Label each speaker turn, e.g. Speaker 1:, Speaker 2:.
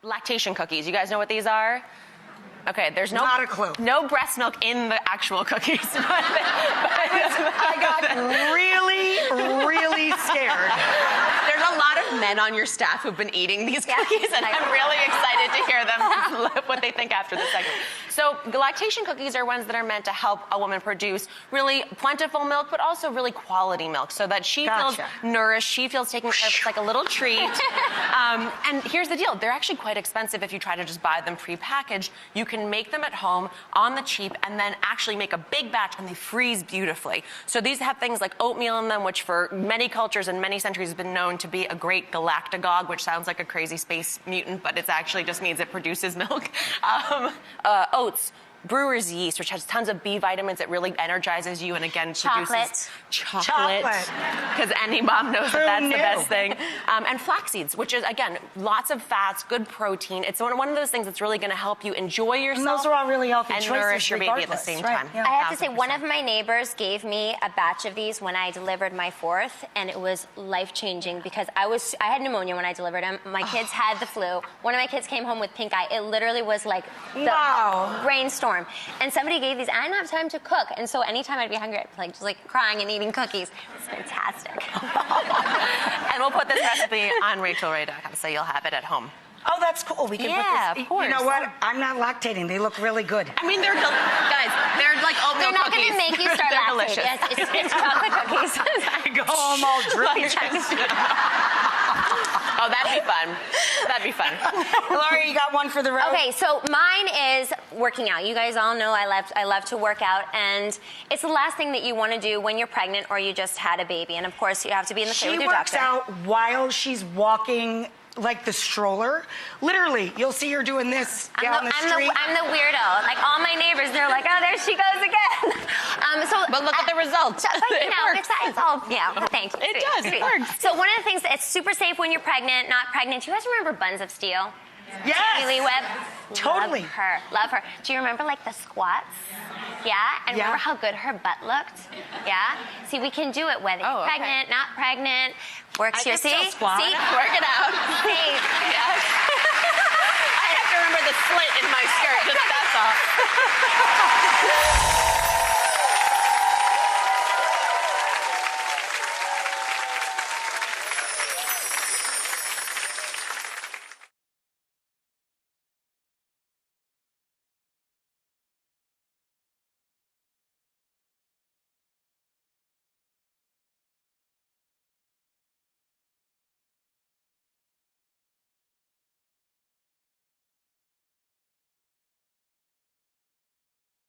Speaker 1: Lactation cookies. You guys know what these are? Okay, there's
Speaker 2: Not a clue.
Speaker 1: No breast milk in the actual cookies.
Speaker 2: I got really scared.
Speaker 1: There's a lot of men on your staff who've been eating these cookies, and I'm really excited to hear them what they think after this segment. So the lactation cookies are ones that are meant to help a woman produce really plentiful milk, but also really quality milk, so that she feels nourished, she feels taken care of. It's like a little treat. And here's the deal. They're actually quite expensive if you try to just buy them pre-packaged. You can make them at home on the cheap and then actually make a big batch, and they freeze beautifully. So these have things like oatmeal in them, which for many cultures and many centuries has been known to be a great galactagogue, which sounds like a crazy space mutant, but it actually just means it produces milk. Oats, brewer's yeast, which has tons of B vitamins. It really energizes you, and again, produces chocolate. Because any mom knows that's the best thing. And flax seeds, which is, again, lots of fats, good protein. It's one of those things that's really going to help you enjoy yourself.
Speaker 2: And those are all really healthy
Speaker 1: and
Speaker 2: choices,
Speaker 1: nourish your baby at the same time.
Speaker 3: I have to say, one of my neighbors gave me a batch of these when I delivered my fourth, and it was life-changing because I had pneumonia when I delivered him. My kids had the flu. One of my kids came home with pink eye. It literally was like the brainstorm. And somebody gave these, and I didn't have time to cook. And so anytime I'd be hungry, I'd be just crying and eating cookies. It's fantastic.
Speaker 1: And we'll put this recipe on RachelRay.com, so you'll have it at home.
Speaker 2: Oh, that's cool. We can put this.
Speaker 1: Of course.
Speaker 2: You know what? I'm not lactating. They look really good.
Speaker 1: I mean, guys, they're like oatmeal
Speaker 3: They're not
Speaker 1: cookies.
Speaker 3: going to make you start lactating. Yes, it's chocolate cookies.
Speaker 2: I go home all drippy.
Speaker 1: Oh, that'd be fun. That'd be fun.
Speaker 2: Laura, you got one for the road?
Speaker 3: Okay, so mine is working out. You guys all know I love to work out, and it's the last thing that you want to do when you're pregnant or you just had a baby. And of course, you have to be in the fit with your doctor.
Speaker 2: She works out while she's walking like the stroller. Literally, you'll see her doing this down the street.
Speaker 3: I'm the weirdo. Like all my neighbors, they're like, oh, there she goes again.
Speaker 1: But look at the results.
Speaker 3: It's all, thank you.
Speaker 1: It does, it works.
Speaker 3: So one of the things that's super safe when you're pregnant, not pregnant, you guys remember Buns of Steel?
Speaker 2: Yes.
Speaker 3: Hayley Webb?
Speaker 2: Totally.
Speaker 3: Love her. Do you remember like the squats? Yeah? And remember how good her butt looked? Yeah? See, we can do it whether you're pregnant, not pregnant. Works here. See?
Speaker 2: Squat.
Speaker 3: See?
Speaker 1: Work it out.
Speaker 3: Safe.
Speaker 1: Yeah. I have to remember the slit in my skirt, just that's all.